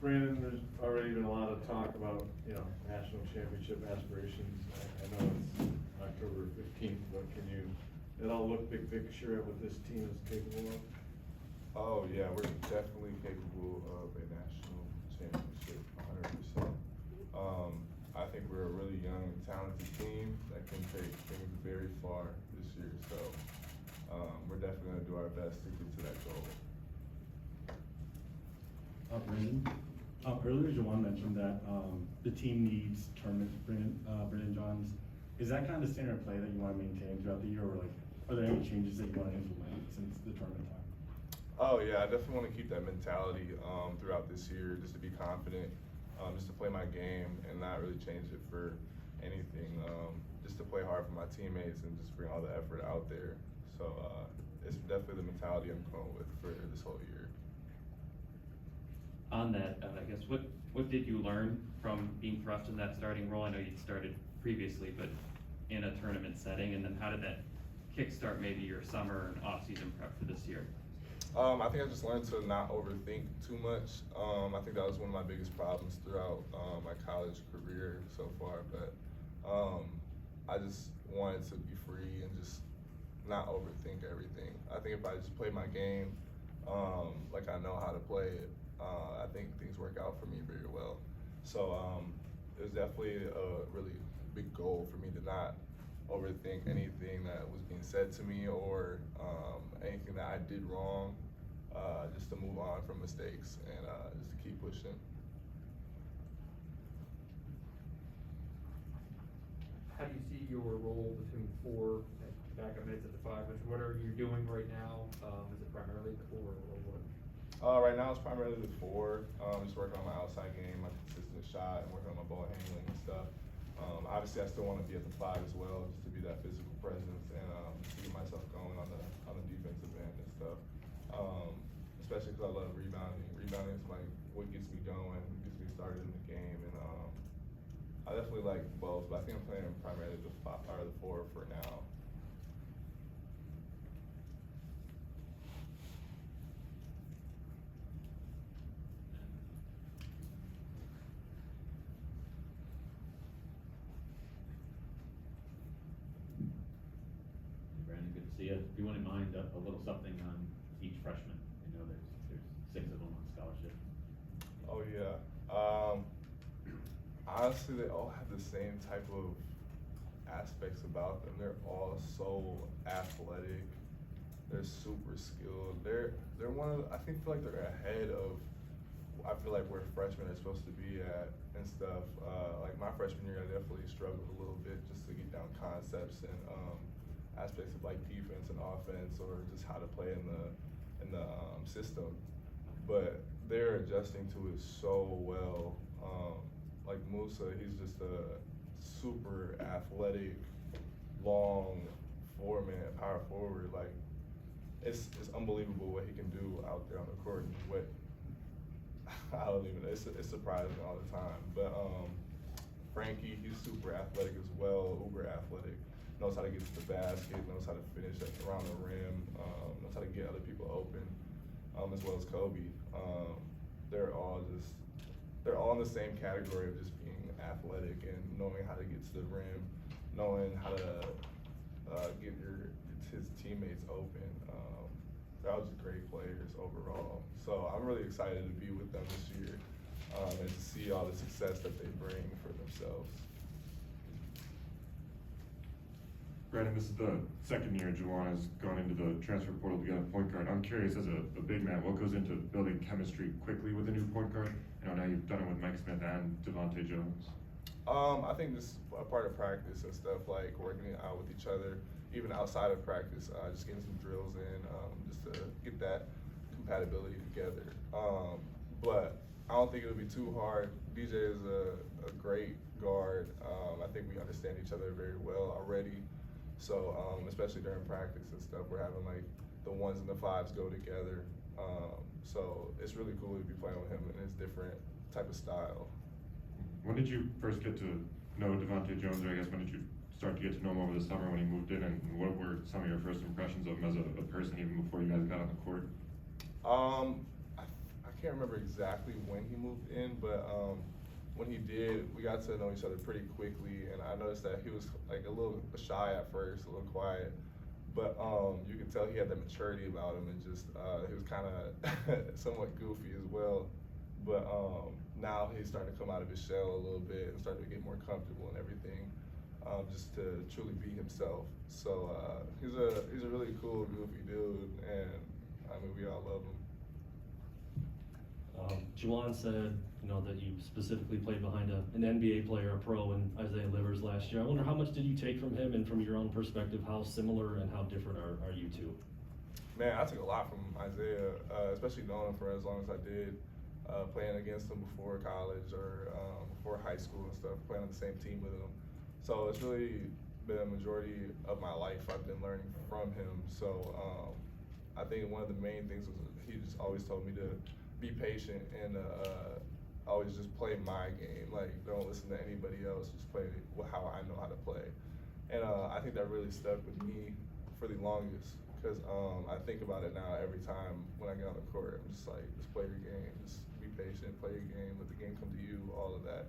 Brandon, there's already been a lot of talk about, national championship aspirations. I know it's October 15th, but can you, at all look big picture at what this team is capable of? Oh yeah, we're definitely capable of a national championship, 100%. I think we're a really young and talented team that can take things very far this year. So we're definitely gonna do our best to get to that goal. Brandon, earlier Jawan mentioned that the team needs tournaments. Brandon Johns, is that kind of the standard play that you want to maintain throughout the year, or like, are there any changes that you want to implement since the tournament time? Oh yeah, I definitely want to keep that mentality throughout this year, just to be confident, just to play my game and not really change it for anything. Just to play hard for my teammates and just bring all the effort out there. So it's definitely the mentality I'm going with for this whole year. On that, I guess, what did you learn from being thrust in that starting role? I know you'd started previously, but in a tournament setting, and then how did that kickstart maybe your summer and off-season prep for this year? I think I just learned to not overthink too much. I think that was one of my biggest problems throughout my college career so far, but I just wanted to be free and just not overthink everything. I think if I just play my game like I know how to play it, I think things work out for me very well. So it was definitely a really big goal for me to not overthink anything that was being said to me or anything that I did wrong, just to move on from mistakes and just to keep pushing. How do you see your role between four and backup minutes at the five? What are you doing right now? Is it primarily the four or what? Right now it's primarily the four. Just working on my outside game, my consistent shot, and working on my ball handling and stuff. Obviously, I still want to be at the five as well, just to be that physical presence and just to get myself going on the defensive end and stuff. Especially because I love rebounding. Rebounding is like what gets me going, gets me started in the game, and I definitely like both. But I think I'm playing primarily the five or the four for now. Brandon, good to see you. Do you wouldn't mind a little something on each freshman? I know there's 6 of them on scholarship. Oh yeah. Honestly, they all have the same type of aspects about them. They're all so athletic. They're super skilled. They're one of I feel like they're ahead of I feel like where freshmen are supposed to be at and stuff. Like my freshman year, I definitely struggled a little bit just to get down concepts and aspects of like defense and offense or just how to play in the system. But they're adjusting to it so well. Like Musa, he's just a super athletic, long four-man power forward. Like it's unbelievable what he can do out there on the court. And what I don't even know. It's surprising all the time. But Frankie, he's super athletic as well, uber athletic. Knows how to get to the basket, knows how to finish around the rim, knows how to get other people open, as well as Kobe. They're all in the same category of just being athletic and knowing how to get to the rim, knowing how to get his teammates open. They're all just great players overall. So I'm really excited to be with them this year and to see all the success that they bring for themselves. Brandon, this is the second year Jawan has gone into the transfer portal to get a point guard. I'm curious, as a big man, what goes into building chemistry quickly with a new point guard? Now you've done it with Mike Smith and Devontae Jones. I think this is a part of practice and stuff, like working it out with each other, even outside of practice, just getting some drills in, just to get that compatibility together. But I don't think it'll be too hard. DJ is a great guard. I think we understand each other very well already. So especially during practice and stuff, we're having like the ones and the fives go together. So it's really cool to be playing with him and his different type of style. When did you first get to know Devontae Jones, or I guess when did you start to get to know him over the summer when he moved in, and what were some of your first impressions of him as a person even before you guys got on the court? I can't remember exactly when he moved in, but when he did, we got to know each other pretty quickly, and I noticed that he was like a little shy at first, a little quiet, but you could tell he had that maturity about him, and just he was kind of somewhat goofy as well. But now he's starting to come out of his shell a little bit and starting to get more comfortable and everything, just to truly be himself. So he's a really cool, goofy dude, and I mean, we all love him. Juwan said, you know, that you specifically played behind an NBA player, a pro, in Isaiah Livers last year. I wonder how much did you take from him, and from your own perspective, how similar and how different are you two? Man, I took a lot from Isaiah, especially knowing him for as long as I did, playing against him before college or before high school and stuff, playing on the same team with him. So it's really been a majority of my life I've been learning from him. So I think one of the main things was he just always told me to be patient and always just play my game. Like, don't listen to anybody else, just play how I know how to play. And I think that really stuck with me for the longest, because I think about it now every time when I get on the court. I'm just like, just play your game, just be patient, play your game, let the game come to you, all of that.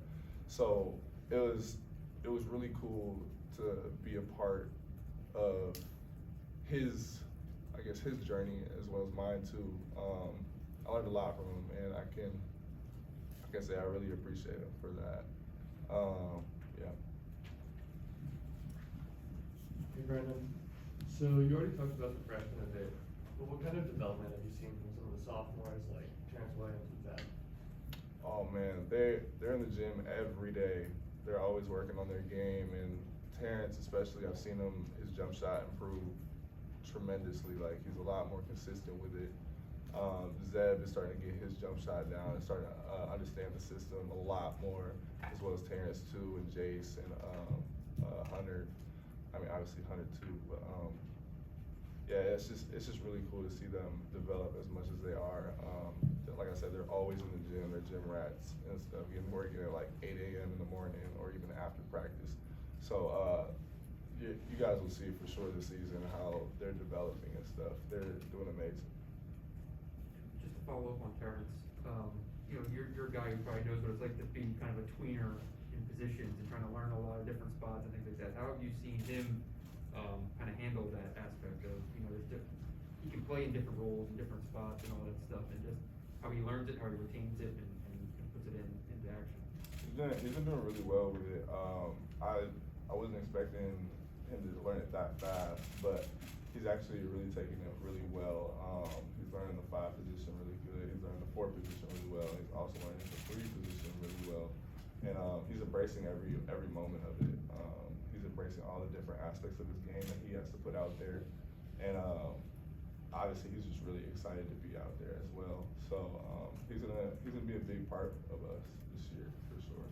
So it was really cool to be a part of his, I guess, his journey as well as mine too. I learned a lot from him, and I can say I really appreciate him for that. Yeah. Hey Brandon, so you already talked about the freshmen a bit, but what kind of development have you seen from some of the sophomores like Terrence Williams and Zach? Oh man, they're in the gym every day. They're always working on their game, and Terrence especially, I've seen his jump shot improve tremendously. Like, he's a lot more consistent with it. Zeb is starting to get his jump shot down and starting to understand the system a lot more, as well as Terrence too, and Jace and Hunter. I mean, obviously Hunter too, but yeah, it's just really cool to see them develop as much as they are. Like I said, they're always in the gym. They're gym rats and stuff, working at like 8 a.m. in the morning or even after practice. So you guys will see for sure this season how they're developing and stuff. They're doing amazing. Just to follow up on Terrence, you know, you're a guy who probably knows what it's like to be kind of a tweener in positions and trying to learn a lot of different spots and things like that. How have you seen him kind of handle that aspect of, you know, he can play in different roles and different spots and all that stuff, and just how he learns it, how he retains it, and puts it into action? He's been doing really well with it. I wasn't expecting him to learn it that fast, but he's actually really taking it really well. He's learning the 5 position really good. He's learning the 4 position really well. He's also learning the 3 position really well, and he's embracing every moment of it. He's embracing all the different aspects of his game that he has to put out there, and obviously he's just really excited to be out there as well. So he's gonna be a big part of us this year for sure.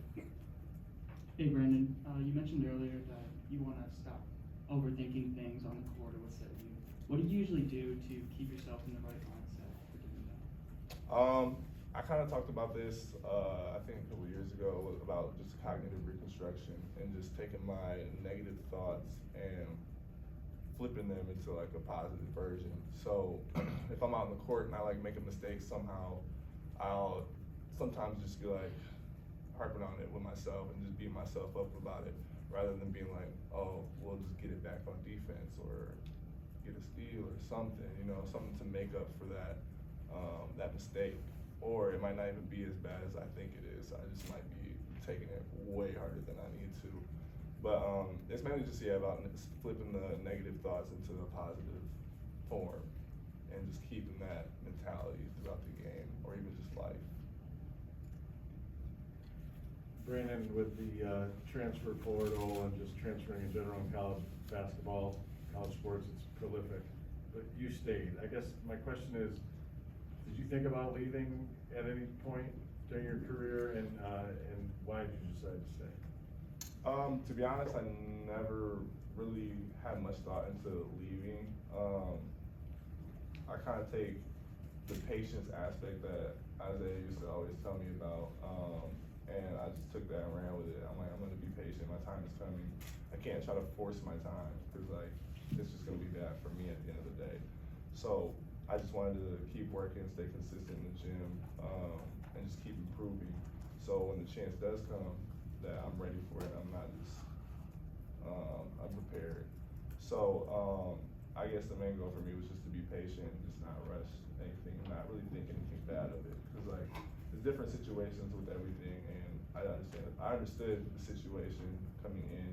Hey Brandon, you mentioned earlier that you want to stop overthinking things on the court or what's said of you. What do you usually do to keep yourself in the right mindset for doing that? I kind of talked about this, I think a couple years ago, about just cognitive reconstruction and just taking my negative thoughts and flipping them into like a positive version. So if I'm out on the court and I like make a mistake somehow, I'll sometimes just be like harping on it with myself and just beating myself up about it, rather than being like, oh, we'll just get it back on defense or get a steal or something, you know, something to make up for that mistake. Or it might not even be as bad as I think it is. I just might be taking it way harder than I need to. But it's mainly just, about flipping the negative thoughts into a positive form and just keeping that mentality throughout the game or even just life. Brandon, with the transfer portal and just transferring in general in college basketball, college sports, it's prolific. But you stayed. I guess my question is, did you think about leaving at any point during your career, and why did you decide to stay? To be honest, I never really had much thought into leaving. I kind of take the patience aspect that Isaiah used to always tell me about, and I just took that and ran with it. I'm like, I'm gonna be patient, my time is coming. I can't try to force my time, because like, it's just gonna be bad for me at the end of the day. So I just wanted to keep working, stay consistent in the gym, and just keep improving. So when the chance does come, that I'm ready for it. I'm not just unprepared. So I guess the main goal for me was just to be patient, just not rush anything, and not really think anything bad of it. Cause like there's different situations with everything, and I understood the situation coming in,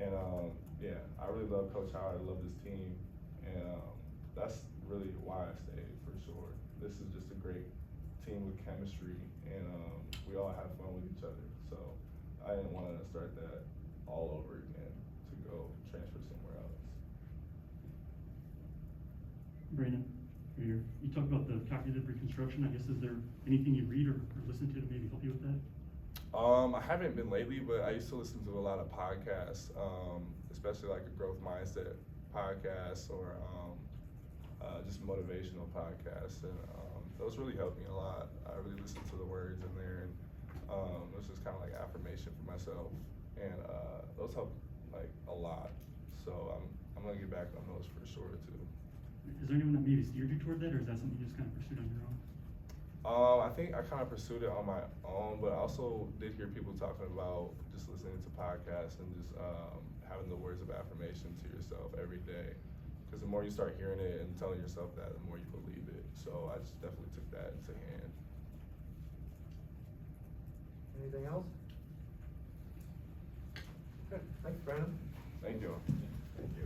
and yeah, I really love Coach Howard. I love this team, and that's really why I stayed for sure. This is just a great team with chemistry, and we all have fun with each other. So I didn't want to start that all over again to go transfer somewhere else. Brandon, you talked about the cognitive reconstruction. I guess, is there anything you read or listen to maybe help you with that? I haven't been lately, but I used to listen to a lot of podcasts, especially like a growth mindset podcast or just motivational podcasts, and those really helped me a lot. I really listened to the words in there, and it was just kind of like affirmation for myself, and those helped like a lot. So I'm gonna get back on those for sure too. Is there anyone that maybe steered you toward that, or is that something you just kind of pursued on your own? I think I kind of pursued it on my own, but I also did hear people talking about just listening to podcasts and just having the words of affirmation to yourself every day. Because the more you start hearing it and telling yourself that, the more you believe it. So I just definitely took that into hand. Anything else? Good, thanks, Brandon. Thank you.